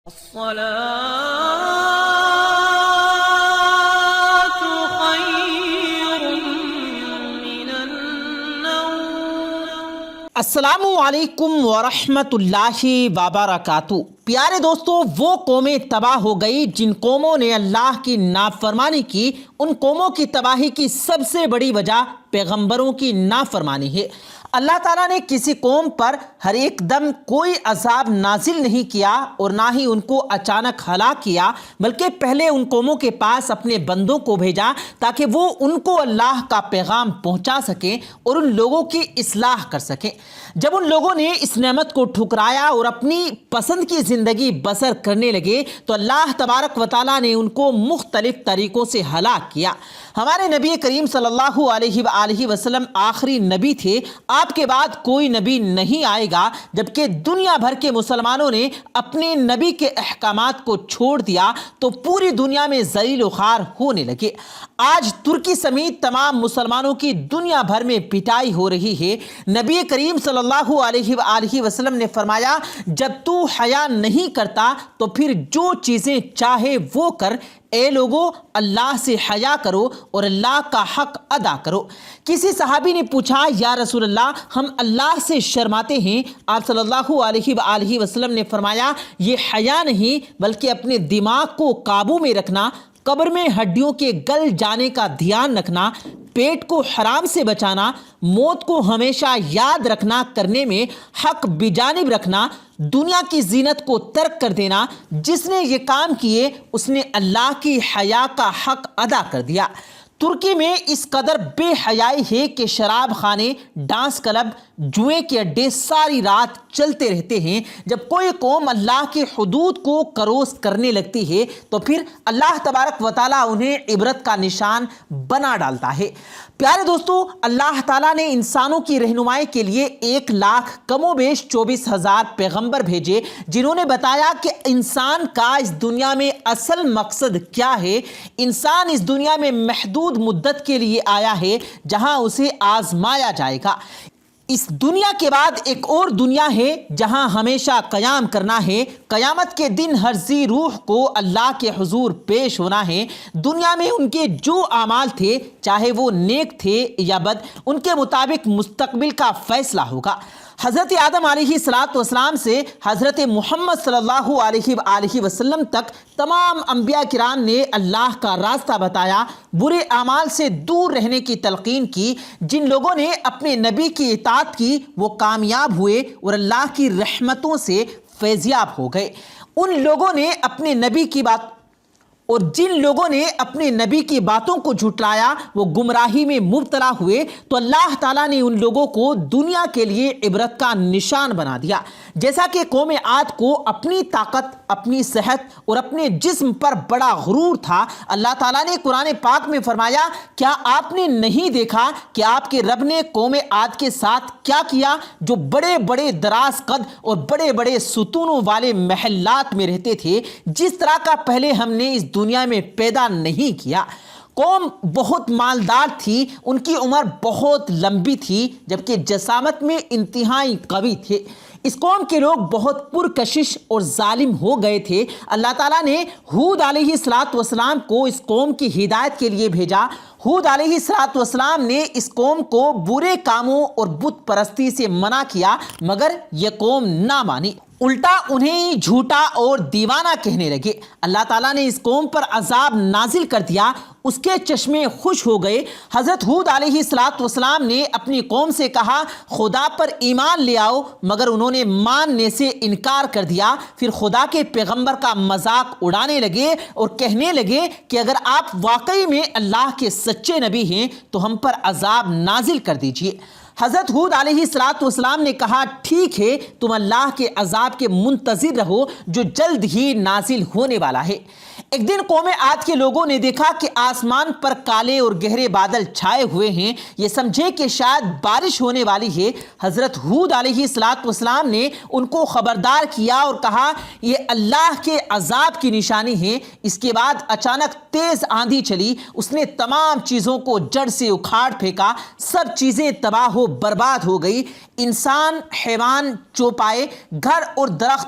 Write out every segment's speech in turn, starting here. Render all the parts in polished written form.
الصلاة خير من النوم۔ السلام علیکم ورحمۃ اللہ وبرکاتہ۔ پیارے دوستو، وہ قومیں تباہ ہو گئی جن قوموں نے اللہ کی نافرمانی کی۔ ان قوموں کی تباہی کی سب سے بڑی وجہ پیغمبروں کی نافرمانی ہے۔ اللہ تعالیٰ نے کسی قوم پر ہر ایک دم کوئی عذاب نازل نہیں کیا اور نہ ہی ان کو اچانک ہلاک کیا، بلکہ پہلے ان قوموں کے پاس اپنے بندوں کو بھیجا تاکہ وہ ان کو اللہ کا پیغام پہنچا سکیں اور ان لوگوں کی اصلاح کر سکیں۔ جب ان لوگوں نے اس نعمت کو ٹھکرایا اور اپنی پسند کی زندگی بسر کرنے لگے تو اللہ تبارک و تعالیٰ نے ان کو مختلف طریقوں سے ہلاک کیا۔ ہمارے نبی کریم صلی اللہ علیہ وآلہ وسلم آخری نبی تھے۔ آپ کے بعد کوئی نبی نہیں آئے گا، جبکہ دنیا بھر کے مسلمانوں نے اپنے نبی کے احکامات کو چھوڑ دیا تو پوری دنیا میں ذلیل و خوار ہونے لگے۔ آج ترکی سمیت تمام مسلمانوں کی دنیا بھر میں پٹائی ہو رہی ہے۔ نبی کریم صلی اللہ علیہ وآلہ وسلم نے فرمایا، جب تو حیا نہیں کرتا تو پھر جو چیزیں چاہے وہ کر۔ اے لوگو، اللہ سے حیا کرو اور اللہ کا حق ادا کرو۔ کسی صحابی نے پوچھا، یا رسول اللہ، ہم اللہ سے شرماتے ہیں۔ آپ صلی اللہ علیہ وآلہ وسلم نے فرمایا، یہ حیا نہیں بلکہ اپنے دماغ کو قابو میں رکھنا، قبر میں ہڈیوں کے گل جانے کا دھیان رکھنا، پیٹ کو حرام سے بچانا، موت کو ہمیشہ یاد رکھنا، کرنے میں حق بجانب رکھنا، دنیا کی زینت کو ترک کر دینا۔ جس نے یہ کام کیے اس نے اللہ کی حیا کا حق ادا کر دیا۔ ترکی میں اس قدر بے حیائی ہے کہ شراب خانے، ڈانس کلب، جوئے کے اڈے ساری رات چلتے رہتے ہیں۔ جب کوئی قوم اللہ کی حدود کو کروس کرنے لگتی ہے تو پھر اللہ تبارک و تعالیٰ انہیں عبرت کا نشان بنا ڈالتا ہے۔ پیارے دوستو، اللہ تعالیٰ نے انسانوں کی رہنمائی کے لیے 1,00,000 کم و بیش 24,000 پیغمبر بھیجے، جنہوں نے بتایا کہ انسان کا اس دنیا میں اصل مقصد کیا ہے۔ انسان اس دنیا میں محدود مدت کے لیے آیا ہے جہاں اسے آزمایا جائے گا۔ اس دنیا کے بعد ایک اور دنیا ہے جہاں ہمیشہ قیام کرنا ہے۔ قیامت کے دن ہر ذی روح کو اللہ کے حضور پیش ہونا ہے۔ دنیا میں ان کے جو اعمال تھے، چاہے وہ نیک تھے یا بد، ان کے مطابق مستقبل کا فیصلہ ہوگا۔ حضرت آدم علیہ السلام سے حضرت محمد صلی اللہ علیہ وآلہ وسلم تک تمام انبیاء کرام نے اللہ کا راستہ بتایا، برے اعمال سے دور رہنے کی تلقین کی۔ جن لوگوں نے اپنے نبی کی اطاعت کی وہ کامیاب ہوئے اور اللہ کی رحمتوں سے فیضیاب ہو گئے۔ جن لوگوں نے اپنے نبی کی باتوں کو جھٹلایا وہ گمراہی میں مبتلا ہوئے، تو اللہ تعالیٰ نے ان لوگوں کو دنیا کے لیے عبرت کا نشان بنا دیا۔ جیسا کہ قوم عاد کو اپنی طاقت، اپنی صحت اور اپنے جسم پر بڑا غرور تھا، اللہ تعالیٰ نے قرآن پاک میں فرمایا، کیا آپ نے نہیں دیکھا کہ آپ کے رب نے قوم عاد کے ساتھ کیا کیا، جو بڑے بڑے دراز قد اور بڑے بڑے ستونوں والے محلات میں رہتے تھے، جس طرح کا پہلے ہم نے اس دنیا میں پیدا نہیں کیا۔ قوم بہت مالدار تھی، ان کی عمر بہت لمبی تھی، جبکہ جسامت میں انتہائی قوی تھے۔ اس قوم کے لوگ بہت پرکشش اور ظالم ہو گئے تھے۔ اللہ تعالیٰ نے ہود علیہ السلام کو اس قوم کی ہدایت کے لیے بھیجا۔ ہود علیہ السلام نے اس قوم کو برے کاموں اور بت پرستی سے منع کیا، مگر یہ قوم نہ مانی، الٹا انہیں جھوٹا اور دیوانہ کہنے لگے۔ اللہ تعالیٰ نے اس قوم پر عذاب نازل کر دیا، اس کے چشمے خوش ہو گئے۔ حضرت ہود علیہ السلام نے اپنی قوم سے کہا، خدا پر ایمان لے آؤ، مگر انہوں نے ماننے سے انکار کر دیا۔ پھر خدا کے پیغمبر کا مذاق اڑانے لگے اور کہنے لگے کہ اگر آپ واقعی میں اللہ کے سچے نبی ہیں تو ہم پر عذاب نازل کر دیجیے۔ حضرت ہود علیہ السلام نے کہا، ٹھیک ہے، تم اللہ کے عذاب کے منتظر رہو جو جلد ہی نازل ہونے والا ہے۔ ایک دن قوم عاد کے لوگوں نے دیکھا کہ آسمان پر کالے اور گہرے بادل چھائے ہوئے ہیں، یہ سمجھے کہ شاید بارش ہونے والی ہے۔ حضرت ہود علیہ السلام نے ان کو خبردار کیا اور کہا، یہ اللہ کے عذاب کی نشانی ہے۔ اس کے بعد اچانک تیز آندھی چلی، اس نے تمام چیزوں کو جڑ سے اکھاڑ پھینکا، سب چیزیں تباہ و برباد ہو گئی۔ انسان، حیوان، چوپائے، گھر اور درخت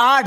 8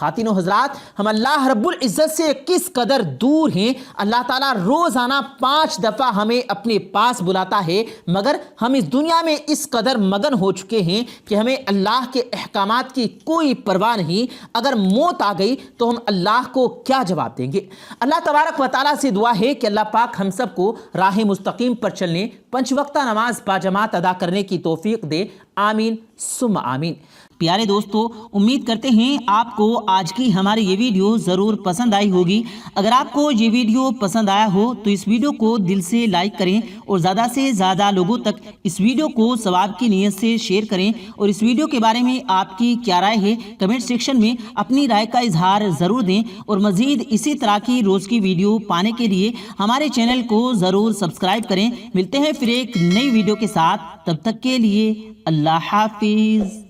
خواتین و حضرات، ہم اللہ رب العزت سے کس قدر دور ہیں۔ اللہ تعالیٰ روزانہ 5 دفعہ ہمیں اپنے پاس بلاتا ہے، مگر ہم اس دنیا میں اس قدر مگن ہو چکے ہیں کہ ہمیں اللہ کے احکامات کی کوئی پرواہ نہیں۔ اگر موت آ گئی تو ہم اللہ کو کیا جواب دیں گے؟ اللہ تبارک و تعالیٰ سے دعا ہے کہ اللہ پاک ہم سب کو راہ مستقیم پر چلنے، 5 وقتہ نماز باجماعت ادا کرنے کی توفیق دے، آمین ثم آمین۔ پیارے دوستو، امید کرتے ہیں آپ کو آج کی ہماری یہ ویڈیو ضرور پسند آئی ہوگی۔ اگر آپ کو یہ ویڈیو پسند آیا ہو تو اس ویڈیو کو دل سے لائک کریں اور زیادہ سے زیادہ لوگوں تک اس ویڈیو کو ثواب کی نیت سے شیئر کریں، اور اس ویڈیو کے بارے میں آپ کی کیا رائے ہے کمنٹ سیکشن میں اپنی رائے کا اظہار ضرور دیں، اور مزید اسی طرح کی روز کی ویڈیو پانے کے لیے ہمارے چینل کو ضرور سبسکرائب کریں۔ ملتے ہیں پھر ایک نئی ویڈیو کے ساتھ، تب تک کے لیے اللہ حافظ۔